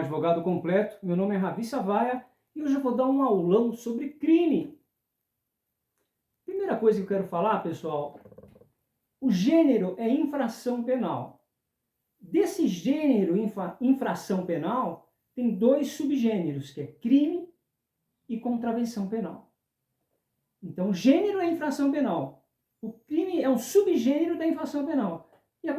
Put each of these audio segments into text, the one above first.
Advogado Completo. Meu nome é Ravi Savaia e hoje eu vou dar um aulão sobre crime. Primeira coisa que eu quero falar, pessoal, o gênero é infração penal. Desse gênero infração penal, tem dois subgêneros, que é crime e contravenção penal. Então, o gênero é infração penal. O crime é um subgênero da infração penal. E a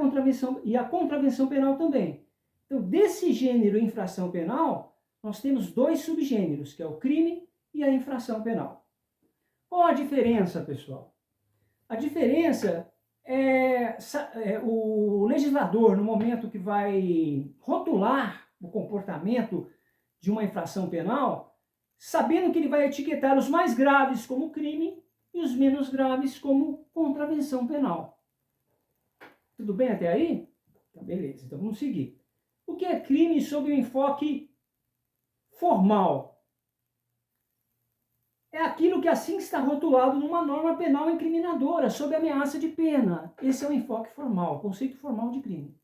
contravenção penal também. Então, desse gênero infração penal, nós temos dois subgêneros, que é o crime e a infração penal. Qual a diferença, pessoal? A diferença é o legislador, no momento que vai rotular o comportamento de uma infração penal, sabendo que ele vai etiquetar os mais graves como crime e os menos graves como contravenção penal. Tudo bem até aí? Então, beleza, então vamos seguir. O que é crime sob o enfoque formal? É aquilo que assim está rotulado numa norma penal incriminadora, sob ameaça de pena. Esse é o enfoque formal, o conceito formal de crime.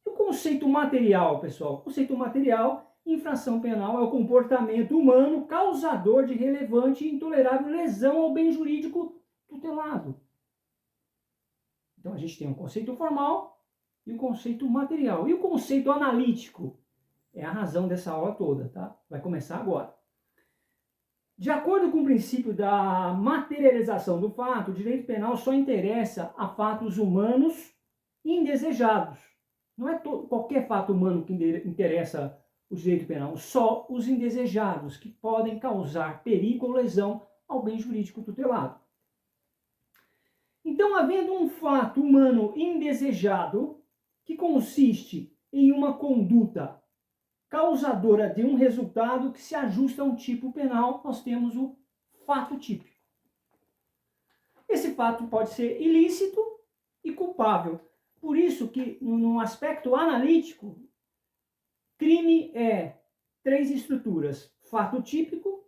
E o conceito material, pessoal? O conceito material, infração penal, é o comportamento humano causador de relevante e intolerável lesão ao bem jurídico tutelado. Então a gente tem o conceito formal e o conceito material. E o conceito analítico? É a razão dessa aula toda, tá? Vai começar agora. De acordo com o princípio da materialização do fato, o direito penal só interessa a fatos humanos indesejados. Não é qualquer fato humano que interessa o direito penal, só os indesejados, que podem causar perigo ou lesão ao bem jurídico tutelado. Então, havendo um fato humano indesejado, que consiste em uma conduta causadora de um resultado que se ajusta a um tipo penal, nós temos o fato típico. Esse fato pode ser ilícito e culpável. Por isso que, no aspecto analítico, crime é três estruturas: fato típico,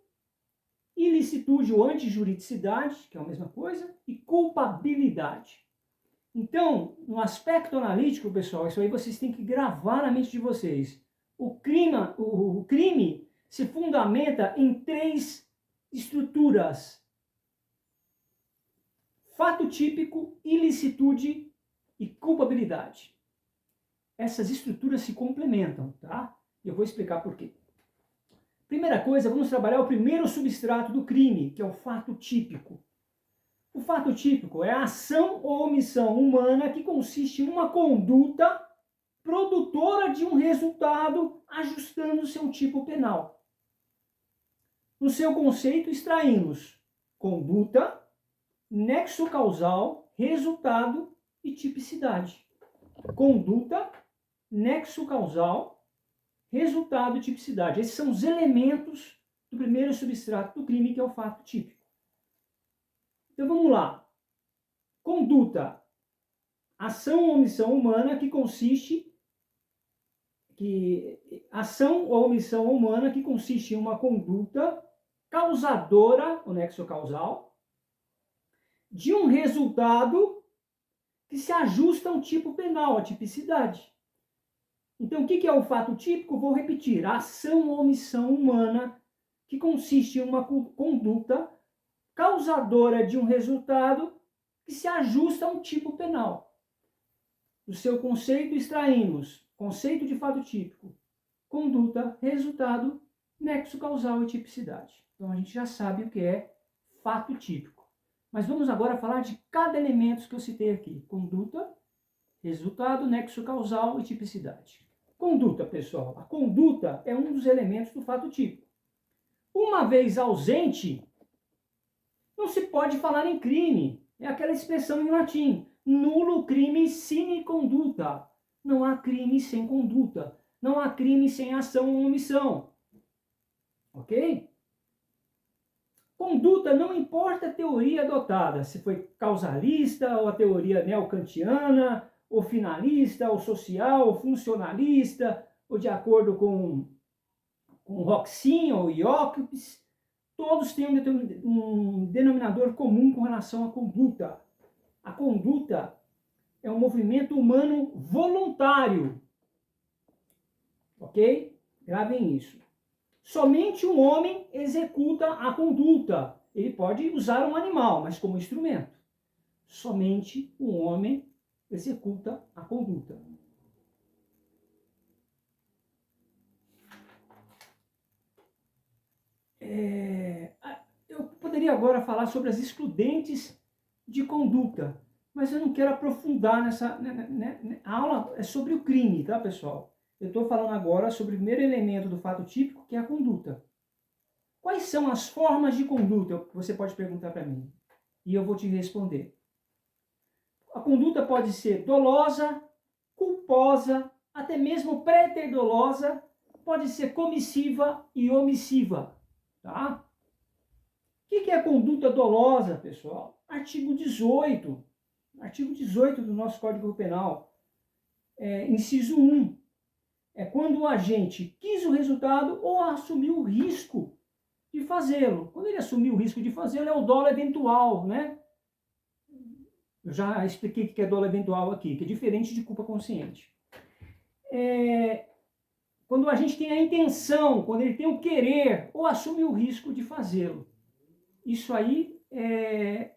ilicitude ou antijuridicidade, que é a mesma coisa, e culpabilidade. Então, no aspecto analítico, pessoal, isso aí vocês têm que gravar na mente de vocês. O crime se fundamenta em três estruturas: fato típico, ilicitude e culpabilidade. Essas estruturas se complementam, tá? E eu vou explicar por quê. Primeira coisa, vamos trabalhar o primeiro substrato do crime, que é o fato típico. O fato típico é a ação ou omissão humana que consiste em uma conduta produtora de um resultado ajustando seu tipo penal. No seu conceito, extraímos conduta, nexo causal, resultado e tipicidade. Conduta, nexo causal, resultado e tipicidade. Esses são os elementos do primeiro substrato do crime, que é o fato típico. Então vamos lá. Conduta, ação ou omissão humana que consiste em uma conduta causadora, o nexo causal, de um resultado que se ajusta a um tipo penal, a tipicidade. Então, o que é o fato típico? Vou repetir: a ação ou omissão humana que consiste em uma conduta causadora de um resultado que se ajusta a um tipo penal. Do seu conceito, extraímos conceito de fato típico, conduta, resultado, nexo causal e tipicidade. Então a gente já sabe o que é fato típico. Mas vamos agora falar de cada elemento que eu citei aqui: conduta, resultado, nexo causal e tipicidade. Conduta, pessoal. A conduta é um dos elementos do fato típico. Uma vez ausente, não se pode falar em crime. É aquela expressão em latim: nulo crime sine conduta. Não há crime sem conduta. Não há crime sem ação ou omissão. Ok? Conduta, não importa a teoria adotada, se foi causalista, ou a teoria neocantiana, ou finalista, ou social, ou funcionalista, ou de acordo com Roxin ou Jacobs, todos têm um denominador comum com relação à conduta. A conduta é um movimento humano voluntário. Ok? Gravem isso. Somente um homem executa a conduta. Ele pode usar um animal, mas como instrumento. Somente um homem executa a conduta. Eu poderia agora falar sobre as excludentes de conduta, mas eu não quero aprofundar nessa... A aula é sobre o crime, tá, pessoal? Eu estou falando agora sobre o primeiro elemento do fato típico, que é a conduta. Quais são as formas de conduta? Você pode perguntar para mim, e eu vou te responder. A conduta pode ser dolosa, culposa, até mesmo preterdolosa, pode ser comissiva e omissiva, tá? O que é conduta dolosa, pessoal? Artigo 18 do nosso Código Penal, inciso 1. É quando o agente quis o resultado ou assumiu o risco de fazê-lo. Quando ele assumiu o risco de fazê-lo, é o dolo eventual, né? Eu já expliquei o que é dolo eventual aqui, que é diferente de culpa consciente. Quando a gente tem a intenção, quando ele tem o querer ou assume o risco de fazê-lo. Isso aí é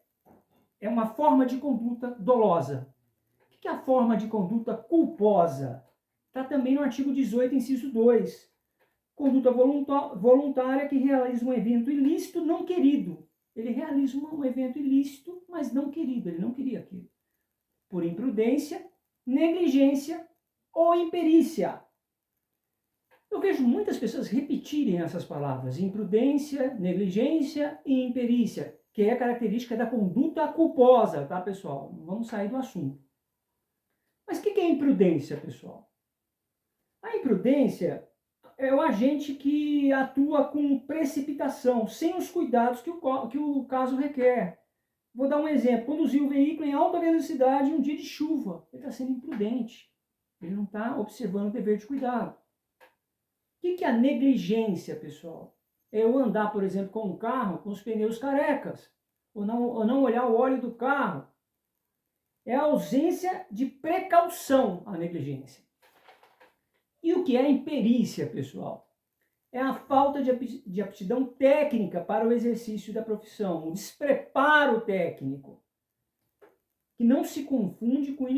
uma forma de conduta dolosa. O que é a forma de conduta culposa? Está também no artigo 18, inciso 2. Conduta voluntária que realiza um evento ilícito não querido. Ele realiza um evento ilícito, mas não querido. Ele não queria aquilo. Por imprudência, negligência ou imperícia. Eu vejo muitas pessoas repetirem essas palavras, imprudência, negligência e imperícia, que é característica da conduta culposa, tá, pessoal? Não vamos sair do assunto. Mas o que é imprudência, pessoal? A imprudência é o agente que atua com precipitação, sem os cuidados que o caso requer. Vou dar um exemplo. Conduzir o veículo em alta velocidade em um dia de chuva. Ele está sendo imprudente. Ele não está observando o dever de cuidado. O que é a negligência, pessoal? É eu andar, por exemplo, com um carro com os pneus carecas, ou não olhar o óleo do carro. É a ausência de precaução, a negligência. E o que é imperícia, pessoal? É a falta de aptidão técnica para o exercício da profissão, o despreparo técnico, que não se confunde com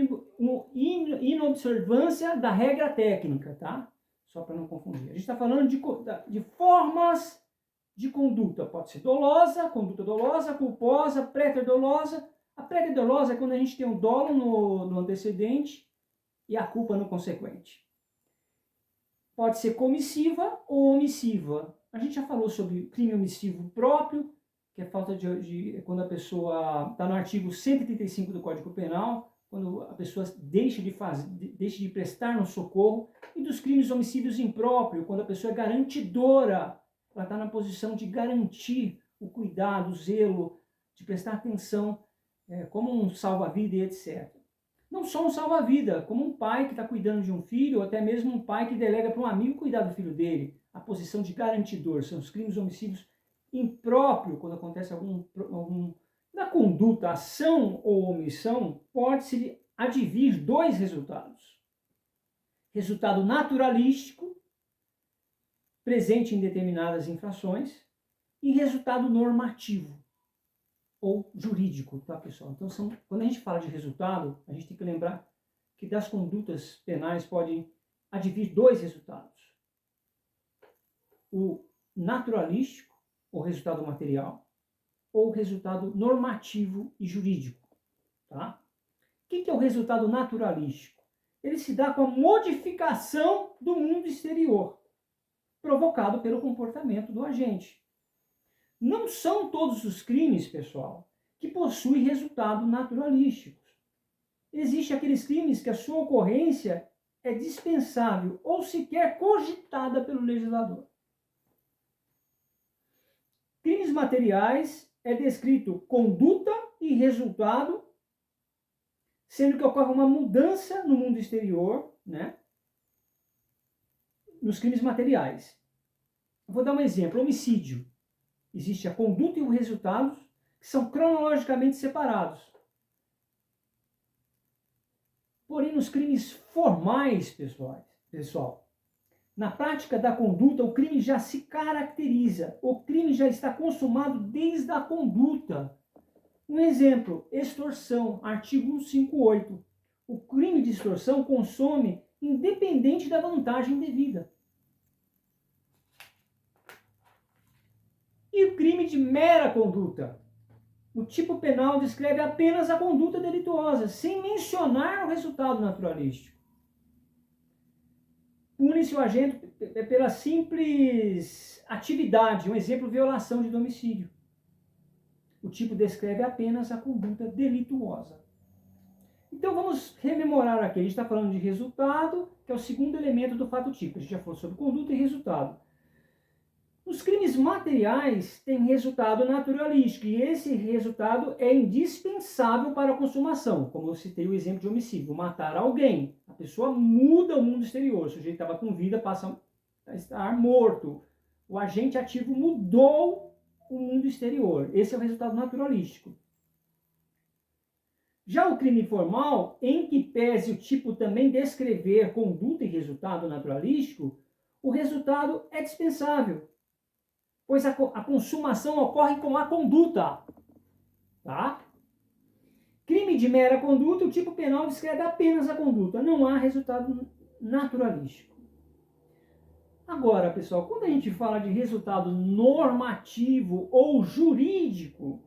inobservância da regra técnica, tá? Só para não confundir. A gente está falando de formas de conduta. Pode ser dolosa, conduta dolosa, culposa, preterdolosa. A preterdolosa é quando a gente tem um dolo no antecedente e a culpa no consequente. Pode ser comissiva ou omissiva. A gente já falou sobre crime omissivo próprio, que é falta quando a pessoa está no artigo 135 do Código Penal, quando a pessoa deixa de prestar um socorro, e dos crimes omissivos impróprios, quando a pessoa é garantidora, ela está na posição de garantir o cuidado, o zelo, de prestar atenção, como um salva-vida e etc. Não só um salva-vida, como um pai que está cuidando de um filho, ou até mesmo um pai que delega para um amigo cuidar do filho dele. A posição de garantidor, são os crimes omissivos impróprios, quando acontece na conduta, ação ou omissão, pode-se advir dois resultados. Resultado naturalístico, presente em determinadas infrações, e resultado normativo ou jurídico, tá, pessoal? Então, quando a gente fala de resultado, a gente tem que lembrar que das condutas penais podem advir dois resultados. O naturalístico, o resultado material, ou o resultado normativo e jurídico, tá? O que é o resultado naturalístico? Ele se dá com a modificação do mundo exterior, provocado pelo comportamento do agente. Não são todos os crimes, pessoal, que possuem resultados naturalísticos. Existem aqueles crimes que a sua ocorrência é dispensável ou sequer cogitada pelo legislador. Crimes materiais é descrito conduta e resultado, sendo que ocorre uma mudança no mundo exterior, né? Nos crimes materiais. Eu vou dar um exemplo: homicídio. Existe a conduta e o resultado, que são cronologicamente separados. Porém, nos crimes formais, pessoal, Na prática da conduta, o crime já se caracteriza. O crime já está consumado desde a conduta. Um exemplo, extorsão, artigo 158. O crime de extorsão consome independente da vantagem devida. E o crime de mera conduta? O tipo penal descreve apenas a conduta delituosa, sem mencionar o resultado naturalístico. Pune-se o agente pela simples atividade, um exemplo, violação de domicílio. O tipo descreve apenas a conduta delituosa. Então vamos rememorar aqui. A gente está falando de resultado, que é o segundo elemento do fato típico. A gente já falou sobre conduta e resultado. Os crimes materiais têm resultado naturalístico, e esse resultado é indispensável para a consumação. Como eu citei o exemplo de homicídio, matar alguém. A pessoa muda o mundo exterior. O sujeito estava com vida, passa a estar morto. O agente ativo mudou o mundo exterior. Esse é o resultado naturalístico. Já o crime formal, em que pese o tipo também descrever conduta e resultado naturalístico, o resultado é dispensável, pois a consumação ocorre com a conduta. Tá? Crime de mera conduta, o tipo penal descreve apenas a conduta, não há resultado naturalístico. Agora, pessoal, quando a gente fala de resultado normativo ou jurídico,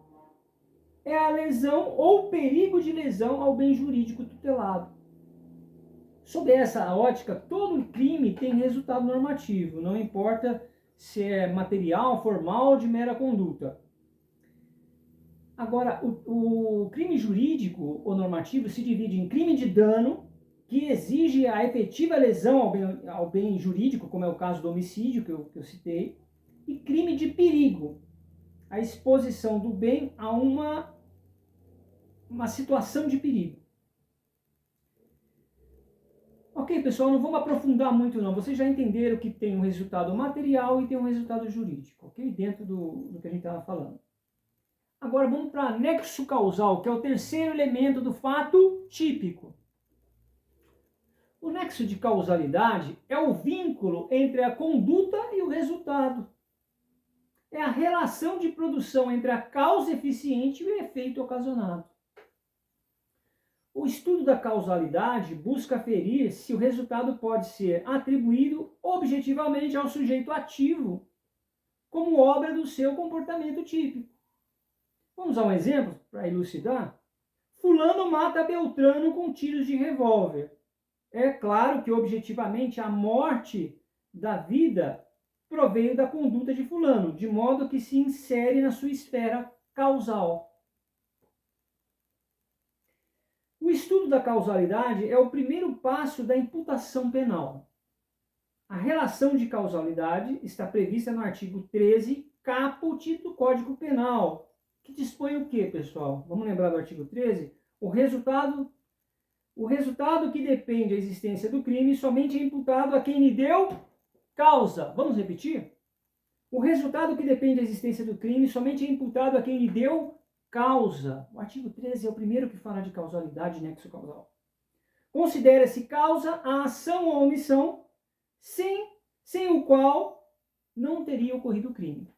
é a lesão ou perigo de lesão ao bem jurídico tutelado. Sob essa ótica, todo crime tem resultado normativo, não importa se é material, formal ou de mera conduta. Agora, o crime jurídico ou normativo se divide em crime de dano, que exige a efetiva lesão ao bem jurídico, como é o caso do homicídio que eu citei, e crime de perigo, a exposição do bem a uma situação de perigo. Ok, pessoal, não vamos aprofundar muito não. Vocês já entenderam que tem um resultado material e tem um resultado jurídico, ok? Dentro do que a gente estava falando. Agora vamos para nexo causal, que é o terceiro elemento do fato típico. O nexo de causalidade é o vínculo entre a conduta e o resultado. É a relação de produção entre a causa eficiente e o efeito ocasionado. O estudo da causalidade busca aferir se o resultado pode ser atribuído objetivamente ao sujeito ativo, como obra do seu comportamento típico. Vamos a um exemplo para elucidar? Fulano mata Beltrano com tiros de revólver. É claro que objetivamente a morte da vida proveio da conduta de fulano, de modo que se insere na sua esfera causal. O estudo da causalidade é o primeiro passo da imputação penal. A relação de causalidade está prevista no artigo 13, caput do Código Penal, que dispõe o quê, pessoal? Vamos lembrar do artigo 13? O resultado que depende da existência do crime somente é imputado a quem lhe deu causa. Vamos repetir? O resultado que depende da existência do crime somente é imputado a quem lhe deu causa. O artigo 13 é o primeiro que fala de causalidade e nexo causal. Considera-se causa a ação ou a omissão sem o qual não teria ocorrido o crime.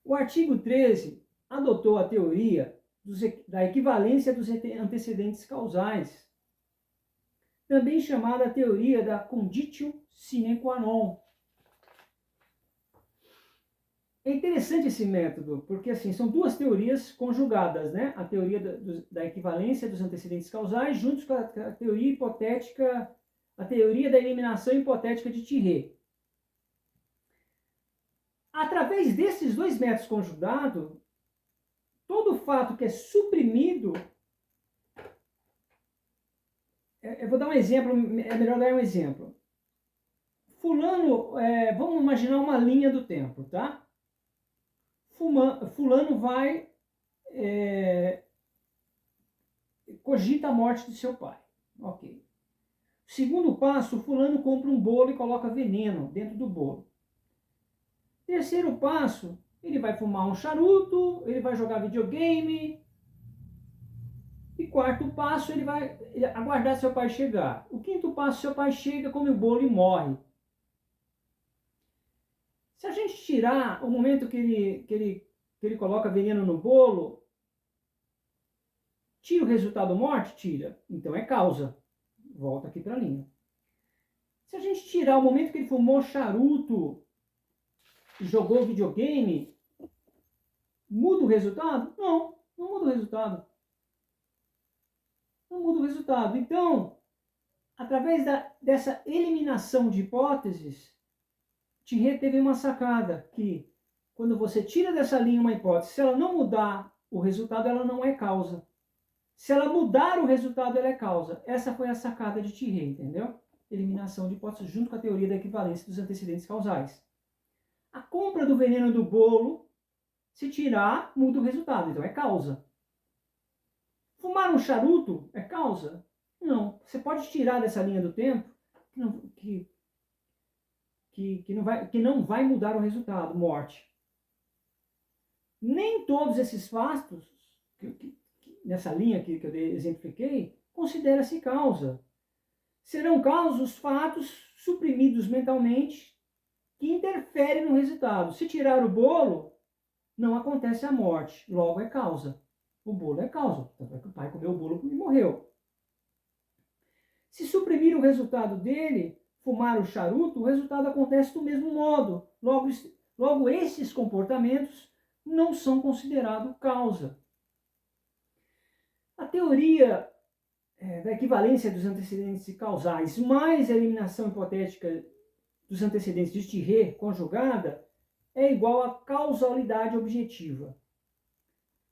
O artigo 13 adotou a teoria da equivalência dos antecedentes causais, também chamada teoria da conditio sine qua non. É interessante esse método, porque assim, são duas teorias conjugadas, né? A teoria da equivalência dos antecedentes causais, juntos com a teoria hipotética, a teoria da eliminação hipotética de Thierry. Através desses dois métodos conjugados, todo fato que é suprimido, eu vou dar um exemplo, é melhor dar um exemplo. Fulano, vamos imaginar uma linha do tempo, tá? Fulano vai, cogita a morte de seu pai. Ok. Segundo passo, fulano compra um bolo e coloca veneno dentro do bolo. Terceiro passo, ele vai fumar um charuto, ele vai jogar videogame. E quarto passo, ele vai aguardar seu pai chegar. O quinto passo, seu pai chega, come o bolo e morre. Se a gente tirar o momento que ele coloca veneno no bolo, tira o resultado morte? Tira. Então é causa. Volta aqui para a linha. Se a gente tirar o momento que ele fumou charuto e jogou videogame, muda o resultado? Não, não muda o resultado. Não muda o resultado. Então, através dessa eliminação de hipóteses, Thierry teve uma sacada que, quando você tira dessa linha uma hipótese, se ela não mudar o resultado, ela não é causa. Se ela mudar o resultado, ela é causa. Essa foi a sacada de Thierry, entendeu? Eliminação de hipóteses junto com a teoria da equivalência dos antecedentes causais. A compra do veneno do bolo, se tirar, muda o resultado, então é causa. Fumar um charuto é causa? Não. Você pode tirar dessa linha do tempo que não vai mudar o resultado, morte. Nem todos esses fatos, nessa linha que eu exemplifiquei, considera-se causa. Serão causas os fatos suprimidos mentalmente que interferem no resultado. Se tirar o bolo, não acontece a morte, logo é causa. O bolo é causa, tanto é que o pai comeu o bolo e morreu. Se suprimir o resultado dele, fumar o charuto, o resultado acontece do mesmo modo. Logo esses comportamentos não são considerados causa. A teoria da equivalência dos antecedentes causais mais a eliminação hipotética dos antecedentes de Thierry conjugada é igual a causalidade objetiva.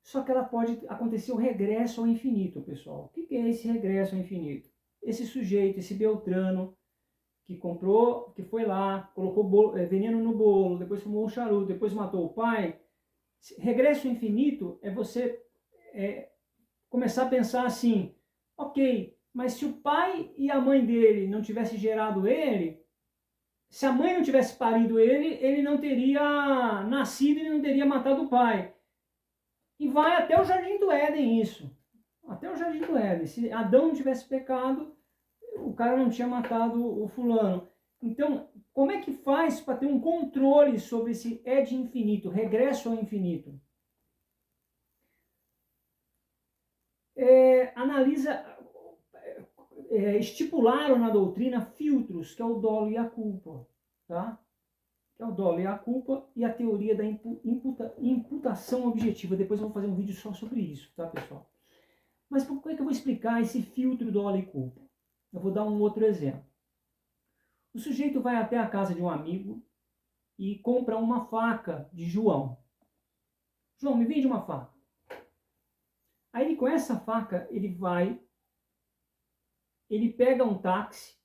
Só que ela pode acontecer o regresso ao infinito, pessoal. O que é esse regresso ao infinito? Esse sujeito, esse Beltrano, que comprou, que foi lá, colocou veneno no bolo, depois fumou um charuto, depois matou o pai. Regresso ao infinito é você começar a pensar assim, ok, mas se o pai e a mãe dele não tivessem gerado ele, se a mãe não tivesse parido ele não teria nascido e não teria matado o pai. E vai até o Jardim do Éden isso. Até o Jardim do Éden. Se Adão não tivesse pecado, o cara não tinha matado o fulano. Então, como é que faz para ter um controle sobre esse de infinito, regresso ao infinito? Estipularam na doutrina filtros, que é o dolo e a culpa, tá? Que é o dolo e a culpa, e a teoria da imputação objetiva. Depois eu vou fazer um vídeo só sobre isso, tá, pessoal? Mas como é que eu vou explicar esse filtro dolo e culpa? Eu vou dar um outro exemplo. O sujeito vai até a casa de um amigo e compra uma faca de João. João, me vende uma faca. Aí ele, com essa faca, ele pega um táxi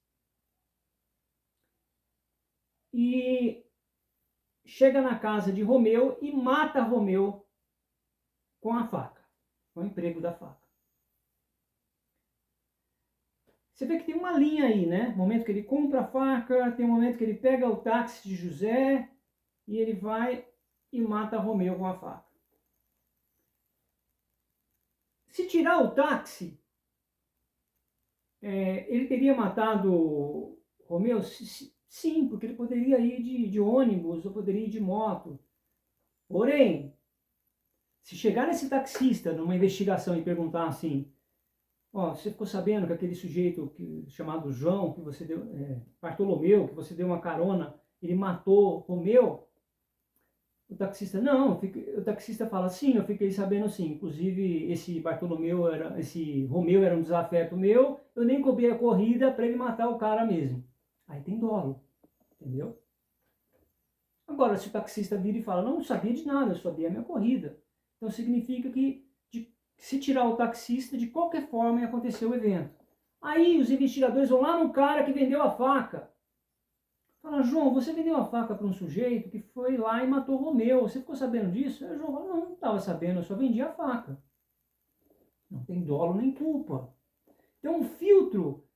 e chega na casa de Romeu e mata Romeu com a faca, com o emprego da faca. Você vê que tem uma linha aí, né? No momento que ele compra a faca, tem um momento que ele pega o táxi de José e ele vai e mata Romeu com a faca. Se tirar o táxi, ele teria matado Romeu? Sim, porque ele poderia ir de ônibus ou poderia ir de moto. Porém, se chegar nesse taxista numa investigação e perguntar assim, você ficou sabendo que aquele sujeito chamado João, que você deu, Bartolomeu, que você deu uma carona, ele matou Romeu? O taxista, não, o taxista fala, sim, eu fiquei sabendo sim, inclusive esse Romeu era um desafeto meu, eu nem cobri a corrida para ele matar o cara mesmo. Aí tem dolo, entendeu? Agora, se o taxista vira e fala, não sabia de nada, eu só dei a minha corrida. Então significa que, se tirar o taxista, de qualquer forma ia acontecer o evento. Aí os investigadores vão lá no cara que vendeu a faca. Fala, João, você vendeu a faca para um sujeito que foi lá e matou Romeu. Você ficou sabendo disso? Aí o João fala, não estava sabendo, eu só vendi a faca. Não tem dolo nem culpa. Então, um filtro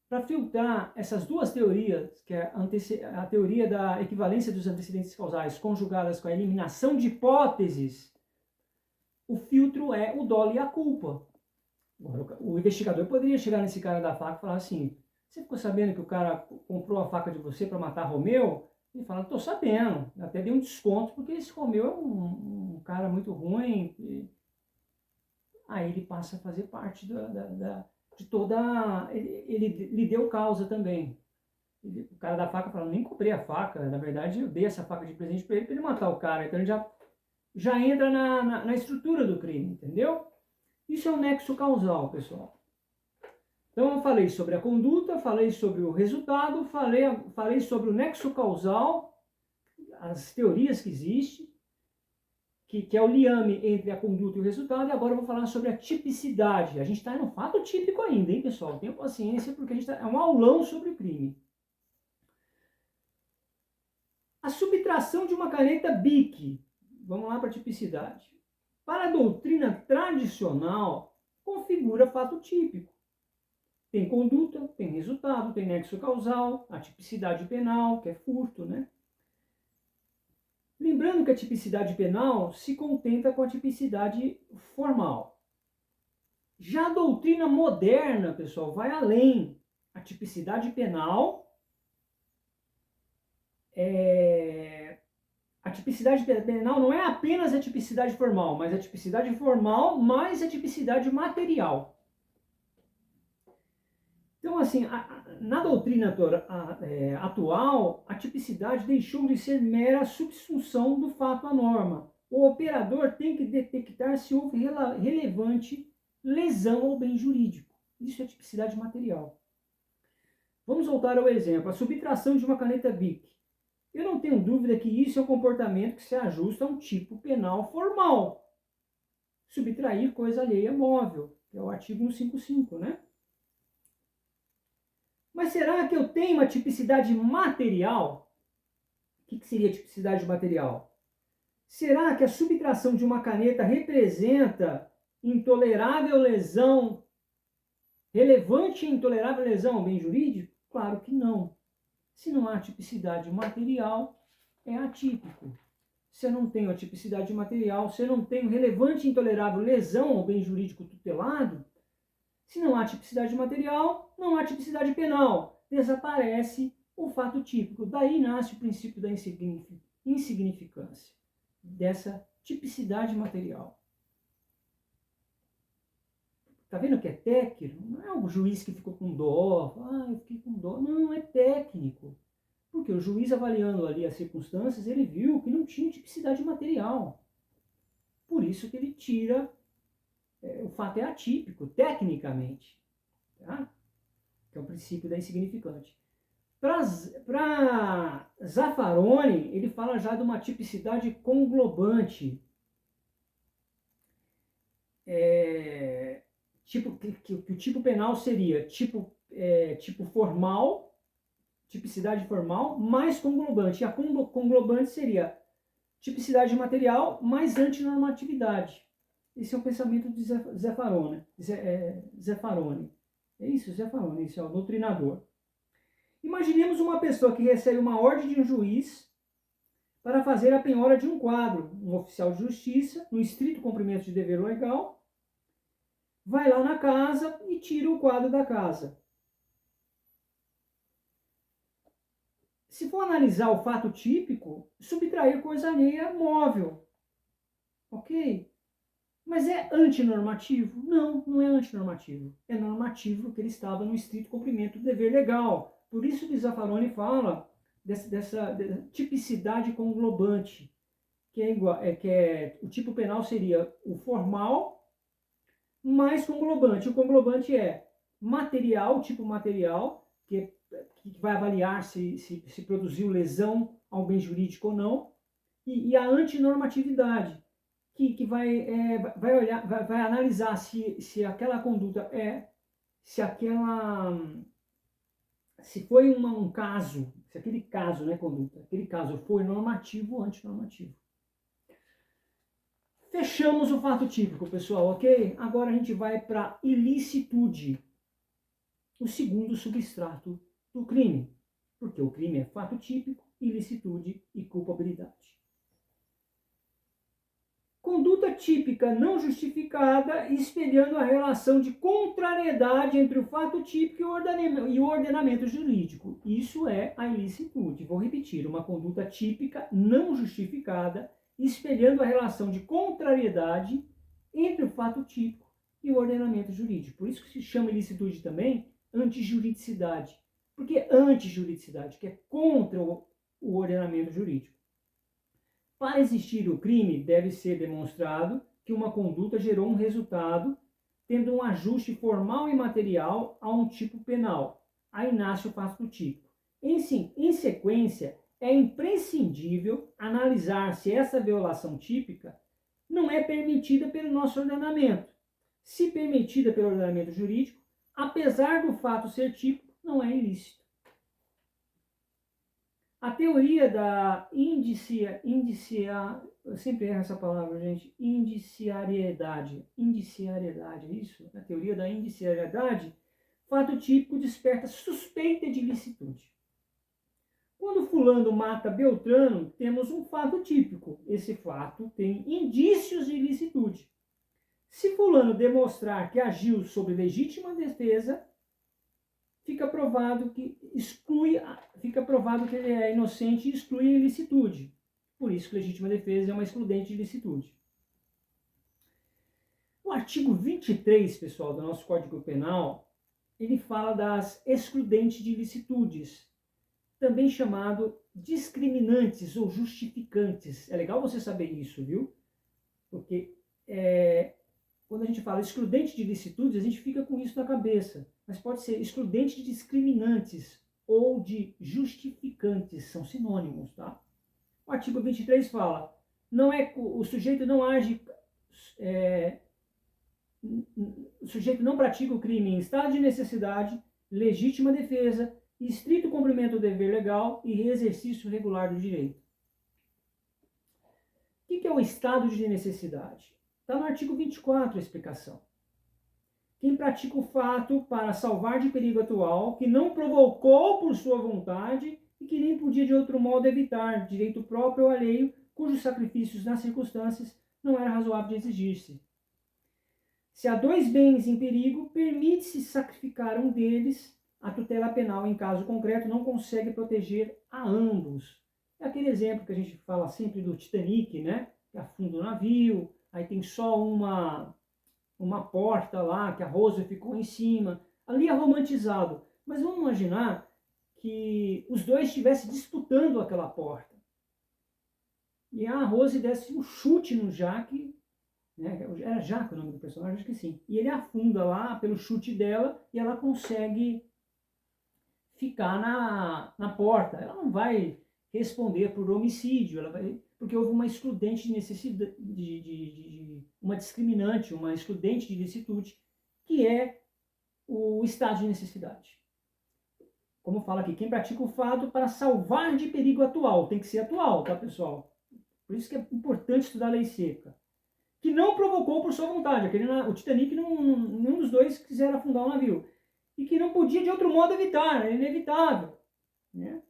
para filtrar essas duas teorias, que é a teoria da equivalência dos antecedentes causais conjugadas com a eliminação de hipóteses, o filtro é o dolo e a culpa. O investigador poderia chegar nesse cara da faca e falar assim: você ficou sabendo que o cara comprou a faca de você para matar Romeu? Ele fala: estou sabendo, até dei um desconto porque esse Romeu é um cara muito ruim. Aí ele passa a fazer parte de toda. Ele lhe deu causa também. O cara da faca fala: nem comprei a faca, na verdade eu dei essa faca de presente para ele matar o cara. Então ele já entra na estrutura do crime, entendeu? Isso é um nexo causal, pessoal. Então eu falei sobre a conduta, falei sobre o resultado, falei sobre o nexo causal, as teorias que existem, que é o liame entre a conduta e o resultado, e agora eu vou falar sobre a tipicidade. A gente está no fato típico ainda, hein, pessoal? Tenha paciência, porque é um aulão sobre o crime. A subtração de uma caneta Bic. Vamos lá para a tipicidade. Para a doutrina tradicional, configura fato típico. Tem conduta, tem resultado, tem nexo causal, a tipicidade penal, que é furto, né? Lembrando que a tipicidade penal se contenta com a tipicidade formal. Já a doutrina moderna, pessoal, vai além. A tipicidade penal A tipicidade penal não é apenas a tipicidade formal, mas a tipicidade formal mais a tipicidade material. Então, assim, na doutrina atual, a tipicidade deixou de ser mera subsunção do fato à norma. O operador tem que detectar se houve relevante lesão ao bem jurídico. Isso é tipicidade material. Vamos voltar ao exemplo. A subtração de uma caneta Bic. Eu não tenho dúvida que isso é um comportamento que se ajusta a um tipo penal formal. Subtrair coisa alheia móvel, que é o artigo 155, né? Mas será que eu tenho uma tipicidade material? O que seria tipicidade material? Será que a subtração de uma caneta representa intolerável lesão, relevante e intolerável lesão ao bem jurídico? Claro que não. Se não há tipicidade material, é atípico. Se eu não tenho a tipicidade material, se eu não tenho relevante e intolerável lesão ao bem jurídico tutelado, se não há tipicidade material, não há tipicidade penal. Desaparece o fato típico. Daí nasce o princípio da insignificância, dessa tipicidade material. Tá vendo que é técnico? Não é o juiz que ficou com dó, eu fiquei com dó. Não, é técnico. Porque o juiz, avaliando ali as circunstâncias, ele viu que não tinha tipicidade material. Por isso que ele tira, o fato é atípico, tecnicamente. Tá? Que é o princípio da insignificante. Para Zaffaroni, ele fala já de uma tipicidade conglobante. Que o tipo penal seria tipo formal, tipicidade formal, mais conglobante. E a conglobante seria tipicidade material mais antinormatividade. Esse é o pensamento de Zaffaroni. Zaffaroni. É isso, Zaffaroni, esse é o doutrinador. Imaginemos uma pessoa que recebe uma ordem de um juiz para fazer a penhora de um quadro. Um oficial de justiça, no estrito cumprimento de dever legal, vai lá na casa e tira o quadro da casa. Se for analisar o fato típico, subtrair coisa alheia móvel. Ok? Mas é antinormativo? Não, não é antinormativo. É normativo porque ele estava no estrito cumprimento do dever legal. Por isso que Zaffaroni fala dessa tipicidade conglobante, que é igual, o tipo penal seria o formal mais conglobante. O conglobante é material, tipo material, que vai avaliar se produziu lesão ao bem jurídico ou não, e a antinormatividade, que vai olhar, vai analisar se aquela conduta se foi um caso, se aquele caso, né, conduta, aquele caso foi normativo ou antinormativo. Fechamos o fato típico, pessoal, ok? Agora a gente vai para ilicitude, o segundo substrato do crime, porque o crime é fato típico, ilicitude e culpabilidade. Conduta típica não justificada, espelhando a relação de contrariedade entre o fato típico e o ordenamento jurídico. Isso é a ilicitude. Vou repetir, uma conduta típica não justificada, espelhando a relação de contrariedade entre o fato típico e o ordenamento jurídico. Por isso que se chama ilicitude também antijuridicidade. Por que antijuridicidade? Que é contra o ordenamento jurídico. Para existir o crime, deve ser demonstrado que uma conduta gerou um resultado, tendo um ajuste formal e material a um tipo penal. Aí nasce o fato típico. Em sequência, é imprescindível analisar se essa violação típica não é permitida pelo nosso ordenamento. Se permitida pelo ordenamento jurídico, apesar do fato ser típico, não é ilícito. A teoria da eu sempre erro essa palavra, gente, indiciariedade, é isso? A teoria da indiciariedade, fato típico desperta suspeita de ilicitude. Quando fulano mata Beltrano, temos um fato típico. Esse fato tem indícios de ilicitude. Se fulano demonstrar que agiu sob legítima defesa, fica provado que ele é inocente e exclui a ilicitude. Por isso que legítima defesa é uma excludente de ilicitude. O artigo 23, pessoal, do nosso Código Penal, ele fala das excludentes de ilicitudes, também chamado discriminantes ou justificantes. É legal você saber isso, viu? Porque quando a gente fala excludente de ilicitudes, a gente fica com isso na cabeça. Mas pode ser excludente de discriminantes ou de justificantes, são sinônimos, tá? O artigo 23 fala, o sujeito não age, o sujeito não pratica o crime em estado de necessidade, legítima defesa, estrito cumprimento do dever legal e exercício regular do direito. O que é o estado de necessidade? Está no artigo 24 a explicação. Quem pratica o fato para salvar de perigo atual, que não provocou por sua vontade e que nem podia de outro modo evitar, direito próprio ou alheio, cujos sacrifícios nas circunstâncias não era razoável de exigir-se. Se há dois bens em perigo, permite-se sacrificar um deles, a tutela penal, em caso concreto, não consegue proteger a ambos. É aquele exemplo que a gente fala sempre do Titanic, né? Que afunda o navio, aí tem só uma porta lá, que a Rose ficou em cima. Ali é romantizado. Mas vamos imaginar que os dois estivessem disputando aquela porta. E a Rose desse um chute no Jack, né? Era Jack o nome do personagem? Acho que sim. E ele afunda lá pelo chute dela e ela consegue ficar na porta. Ela não vai responder por homicídio, porque houve uma excludente de necessidade, uma discriminante, uma excludente de ilicitude, que é o estado de necessidade. Como fala aqui, quem pratica o fato para salvar de perigo atual, tem que ser atual, tá, pessoal? Por isso que é importante estudar a lei seca. Que não provocou por sua vontade, o Titanic, nenhum dos dois quiser afundar o navio. E que não podia de outro modo evitar, é inevitável, né?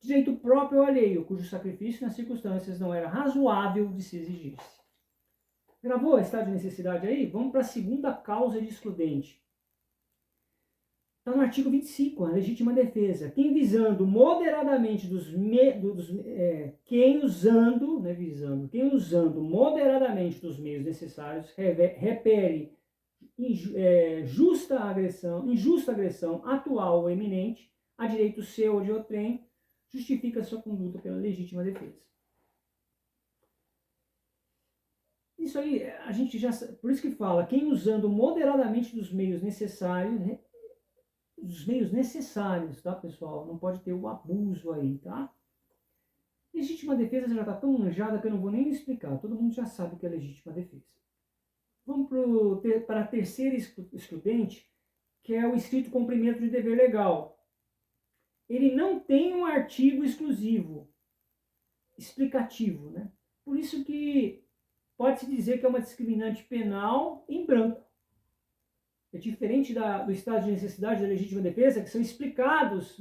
Direito próprio ou alheio, cujo sacrifício nas circunstâncias não era razoável de se exigir-se. Gravou a estado de necessidade aí? Vamos para a segunda causa de excludente. Está no artigo 25, a legítima defesa. Quem visando moderadamente quem usando moderadamente dos meios necessários repele injusta agressão atual ou eminente a direito seu ou de outrem, justifica sua conduta pela legítima defesa. Isso aí, a gente já... Por isso que fala, quem usando moderadamente dos meios necessários, tá, pessoal? Não pode ter o abuso aí, tá? Legítima defesa já está tão manjada que eu não vou nem explicar. Todo mundo já sabe o que é legítima defesa. Vamos para a terceira excludente, que é o estrito cumprimento de dever legal. Ele não tem um artigo exclusivo, explicativo, né? Por isso que pode-se dizer que é uma discriminante penal em branco. É diferente do estado de necessidade da legítima defesa, que são explicados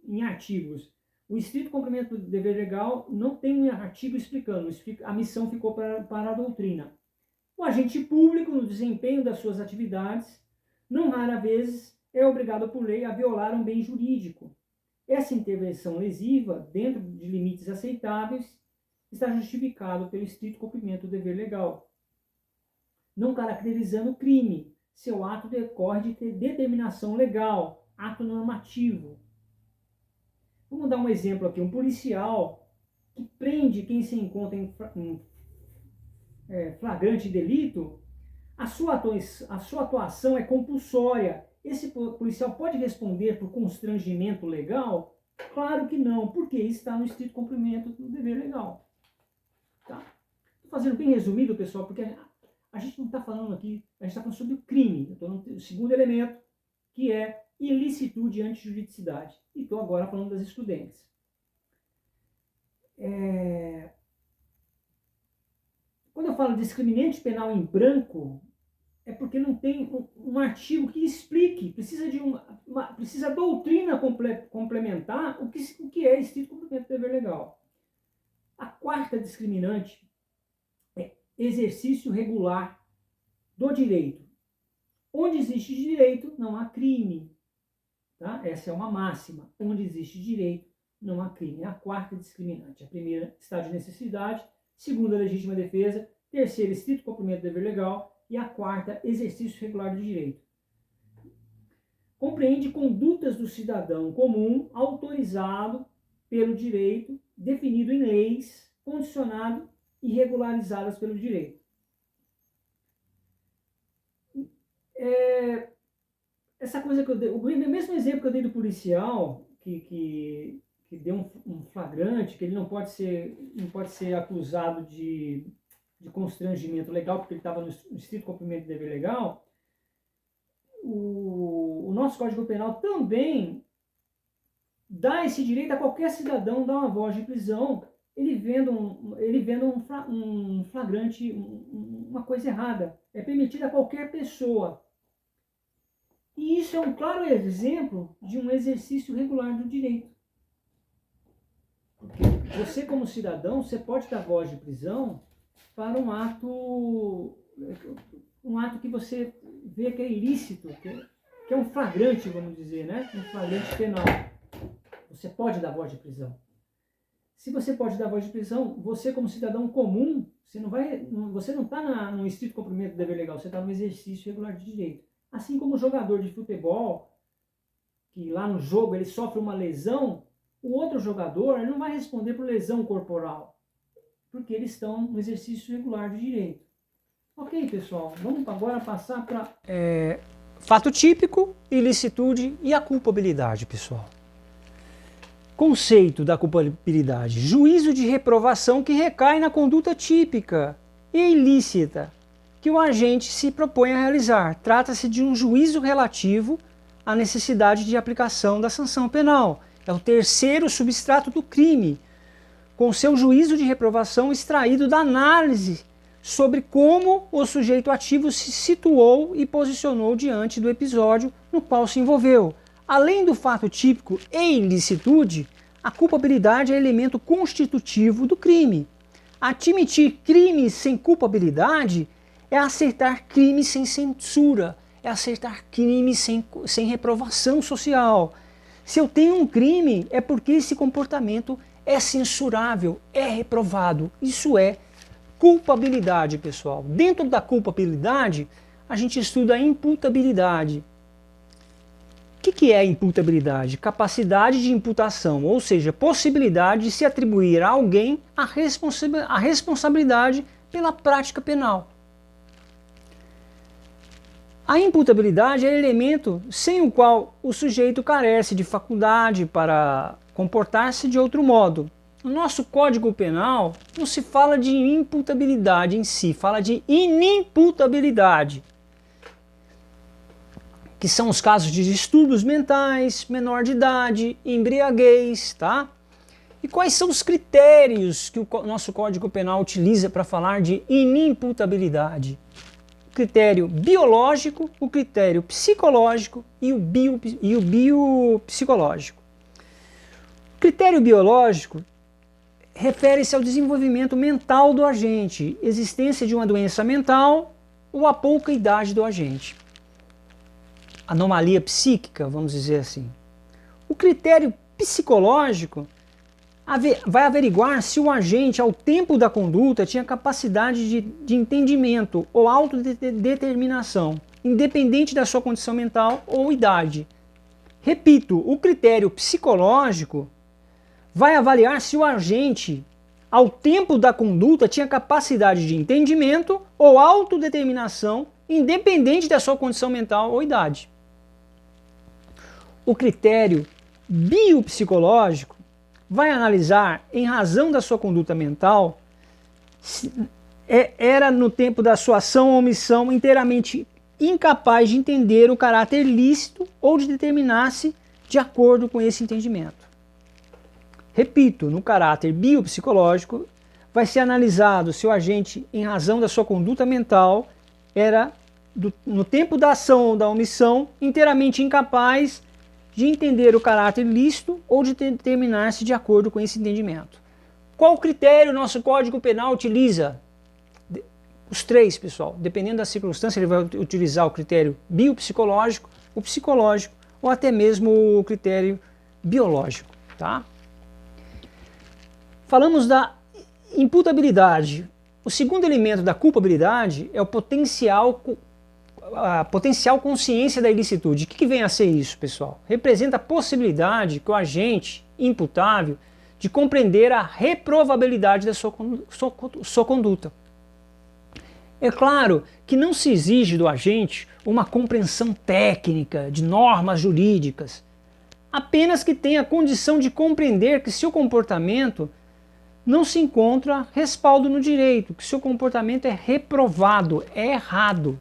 em artigos. o estrito cumprimento do dever legal não tem um artigo explicando, a missão ficou para a doutrina. O agente público, no desempenho das suas atividades, não rara vezes é obrigado por lei a violar um bem jurídico. Essa intervenção lesiva, dentro de limites aceitáveis, está justificado pelo estrito cumprimento do dever legal, não caracterizando crime. Seu ato decorre de determinação legal, ato normativo. Vamos dar um exemplo aqui. Um policial que prende quem se encontra em flagrante delito, a sua atuação é compulsória. Esse policial pode responder por constrangimento legal? Claro que não, porque está no estrito cumprimento do dever legal. Tá? Estou fazendo bem resumido, pessoal, porque a gente não está falando aqui, a gente está falando sobre o crime. Estou no segundo elemento, que é ilicitude e antijuridicidade. E estou agora falando das excludentes. Quando eu falo discriminante penal em branco, é porque não tem um artigo que explique, precisa a doutrina complementar o que é estrito cumprimento do dever legal. A quarta discriminante é exercício regular do direito. Onde existe direito, não há crime. Tá? Essa é uma máxima. Onde existe direito, não há crime. É a quarta discriminante. A primeira, estado de necessidade. Segunda, legítima defesa. Terceira, estrito cumprimento do dever legal. E a quarta, exercício regular do direito. Compreende condutas do cidadão comum autorizado pelo direito, definido em leis, condicionado e regularizadas pelo direito. Essa coisa que eu dei, o mesmo exemplo que eu dei do policial, que deu um flagrante, que ele não pode ser acusado de constrangimento legal, porque ele estava no estrito cumprimento do dever legal, o nosso Código Penal também dá esse direito a qualquer cidadão dar uma voz de prisão, ele vendo um flagrante, uma coisa errada. É permitido a qualquer pessoa. E isso é um claro exemplo de um exercício regular do direito. Porque você, como cidadão, você pode dar voz de prisão para um ato que você vê que é ilícito, que é um flagrante, vamos dizer, né? Um flagrante penal. Você pode dar voz de prisão. Se você pode dar voz de prisão, você como cidadão comum, você não está no estrito cumprimento do dever legal, você está no exercício regular de direito. Assim como o jogador de futebol, que lá no jogo ele sofre uma lesão, o outro jogador ele não vai responder por lesão corporal, porque eles estão no exercício regular de direito. Ok, pessoal, vamos agora passar para... Fato típico, ilicitude e a culpabilidade, pessoal. Conceito da culpabilidade: juízo de reprovação que recai na conduta típica e ilícita que o agente se propõe a realizar. Trata-se de um juízo relativo à necessidade de aplicação da sanção penal. É o terceiro substrato do crime, com seu juízo de reprovação extraído da análise sobre como o sujeito ativo se situou e posicionou diante do episódio no qual se envolveu. Além do fato típico e ilicitude, a culpabilidade é elemento constitutivo do crime. Admitir crime sem culpabilidade é aceitar crime sem censura, é aceitar crime sem reprovação social. Se eu tenho um crime, é porque esse comportamento é censurável, é reprovado. Isso é culpabilidade, pessoal. Dentro da culpabilidade, a gente estuda a imputabilidade. O que é a imputabilidade? Capacidade de imputação, ou seja, possibilidade de se atribuir a alguém a responsabilidade pela prática penal. A imputabilidade é elemento sem o qual o sujeito carece de faculdade para comportar-se de outro modo. No nosso Código Penal não se fala de imputabilidade em si, fala de inimputabilidade, que são os casos de distúrbios mentais, menor de idade, embriaguez, tá? E quais são os critérios que o nosso Código Penal utiliza para falar de inimputabilidade? O critério biológico, o critério psicológico e o biopsicológico. Critério biológico refere-se ao desenvolvimento mental do agente, existência de uma doença mental ou a pouca idade do agente. Anomalia psíquica, vamos dizer assim. O critério psicológico vai averiguar se o agente, ao tempo da conduta, tinha capacidade de entendimento ou autodeterminação, independente da sua condição mental ou idade. Repito, o critério psicológico vai avaliar se o agente, ao tempo da conduta, tinha capacidade de entendimento ou autodeterminação, independente da sua condição mental ou idade. O critério biopsicológico vai analisar, em razão da sua conduta mental, se era no tempo da sua ação ou omissão inteiramente incapaz de entender o caráter lícito ou de determinar-se de acordo com esse entendimento. Repito, no caráter biopsicológico, vai ser analisado se o agente, em razão da sua conduta mental, era, no tempo da ação ou da omissão, inteiramente incapaz de entender o caráter lícito ou de determinar-se de acordo com esse entendimento. Qual critério o nosso Código Penal utiliza? Os três, pessoal. Dependendo da circunstância, ele vai utilizar o critério biopsicológico, o psicológico ou até mesmo o critério biológico. Tá? Falamos da imputabilidade. O segundo elemento da culpabilidade é a potencial consciência da ilicitude. O que vem a ser isso, pessoal? Representa a possibilidade que o agente imputável de compreender a reprovabilidade da sua conduta. É claro que não se exige do agente uma compreensão técnica de normas jurídicas, apenas que tenha a condição de compreender que seu comportamento não se encontra respaldo no direito, que seu comportamento é reprovado, é errado.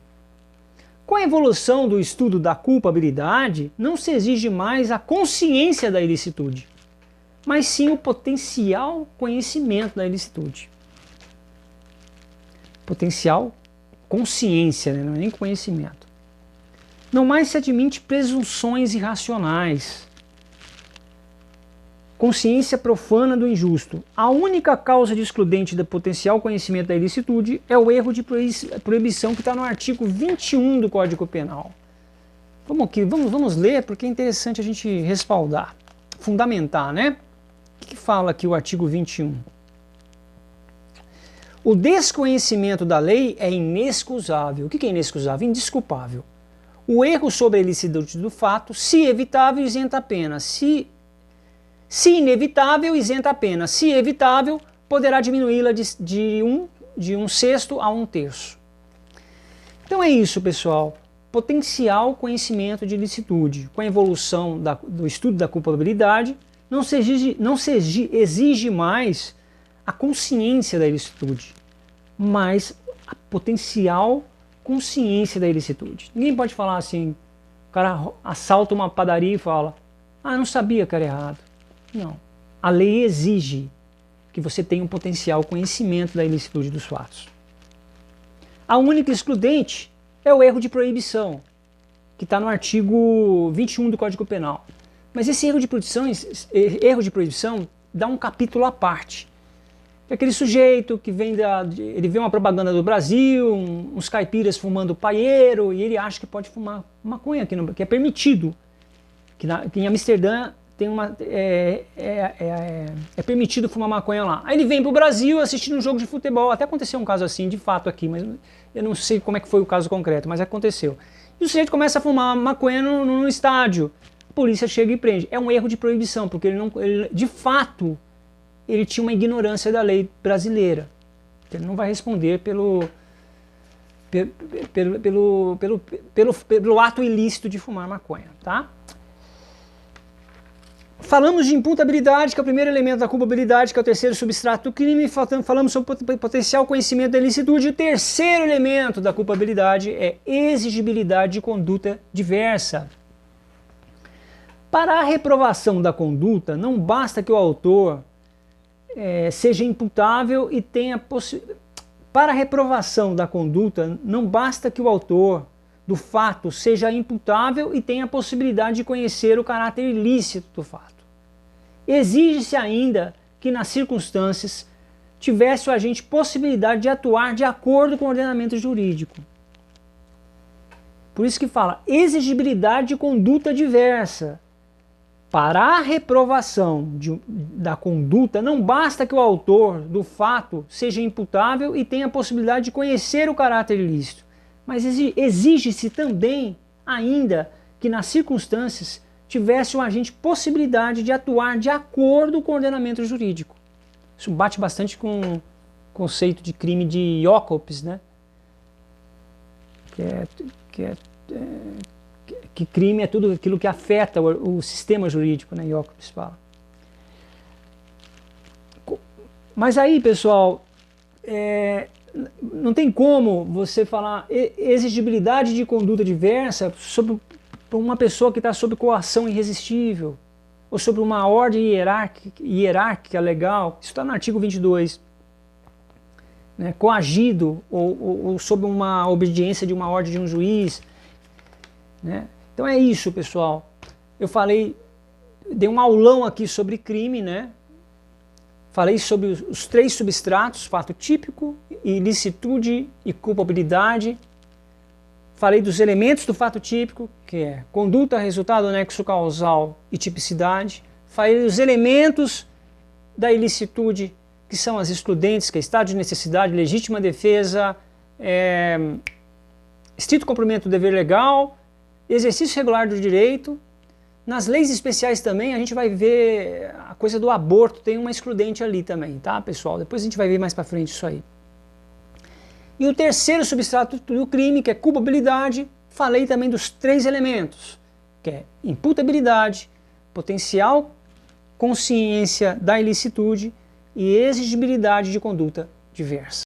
Com a evolução do estudo da culpabilidade, não se exige mais a consciência da ilicitude, mas sim o potencial conhecimento da ilicitude. Potencial consciência, né? Não é nem conhecimento. Não mais se admite presunções irracionais. Consciência profana do injusto. A única causa de excludente do potencial conhecimento da ilicitude é o erro de proibição que está no artigo 21 do Código Penal. Vamos ler, porque é interessante a gente respaldar, fundamentar, né? O que fala aqui o artigo 21? O desconhecimento da lei é inexcusável. O que é inexcusável? Indesculpável. O erro sobre a ilicitude do fato, se evitável, isenta a pena. Se inevitável, isenta a pena. Se evitável, poderá diminuí-la de um sexto a um terço. Então é isso, pessoal. Potencial conhecimento de ilicitude. Com a evolução do estudo da culpabilidade, não se exige mais a consciência da ilicitude, mas a potencial consciência da ilicitude. Ninguém pode falar assim, o cara assalta uma padaria e fala, não sabia que era errado. Não. A lei exige que você tenha um potencial conhecimento da ilicitude dos fatos. A única excludente é o erro de proibição, que está no artigo 21 do Código Penal. Mas esse erro de proibição dá um capítulo à parte. É aquele sujeito que ele vê uma propaganda do Brasil, uns caipiras fumando paieiro, e ele acha que pode fumar maconha, que é permitido. Que em Amsterdã é permitido fumar maconha lá. Aí ele vem para o Brasil assistindo um jogo de futebol. Até aconteceu um caso assim, de fato, aqui, mas eu não sei como é que foi o caso concreto, mas aconteceu. E o sujeito começa a fumar maconha no estádio. A polícia chega e prende. É um erro de proibição, porque de fato, ele tinha uma ignorância da lei brasileira. Ele não vai responder pelo ato ilícito de fumar maconha, tá? Falamos de imputabilidade, que é o primeiro elemento da culpabilidade, que é o terceiro substrato do crime. Falamos sobre potencial conhecimento da ilicitude. O terceiro elemento da culpabilidade é exigibilidade de conduta diversa. Para a reprovação da conduta, não basta que o autor seja imputável e tenha Para a reprovação da conduta, não basta que o autor do fato seja imputável e tenha a possibilidade de conhecer o caráter ilícito do fato. Exige-se ainda que nas circunstâncias tivesse o agente possibilidade de atuar de acordo com o ordenamento jurídico. Por isso que fala exigibilidade de conduta diversa. Para a reprovação da conduta, não basta que o autor do fato seja imputável e tenha a possibilidade de conhecer o caráter ilícito, mas exige-se também ainda que nas circunstâncias tivesse o agente possibilidade de atuar de acordo com o ordenamento jurídico. Isso bate bastante com o conceito de crime de Jacobs, né? Que crime é tudo aquilo que afeta o sistema jurídico, né? Jacobs fala. Mas aí, pessoal, não tem como você falar exigibilidade de conduta diversa sobre uma pessoa que está sob coação irresistível, ou sobre uma ordem hierárquica legal. Isso está no artigo 22. Né? Coagido ou sob uma obediência de uma ordem de um juiz. Né? Então é isso, pessoal. Eu dei um aulão aqui sobre crime, né? Falei sobre os 3 substratos, fato típico, ilicitude e culpabilidade. Falei dos elementos do fato típico, que é conduta, resultado, nexo causal e tipicidade. Falei dos elementos da ilicitude, que são as excludentes, que é estado de necessidade, legítima defesa, estrito cumprimento do dever legal, exercício regular do direito. Nas leis especiais também a gente vai ver a coisa do aborto, tem uma excludente ali também, tá, pessoal? Depois a gente vai ver mais para frente isso aí. E o terceiro substrato do crime, que é culpabilidade, falei também dos 3 elementos, que é imputabilidade, potencial consciência da ilicitude e exigibilidade de conduta diversa.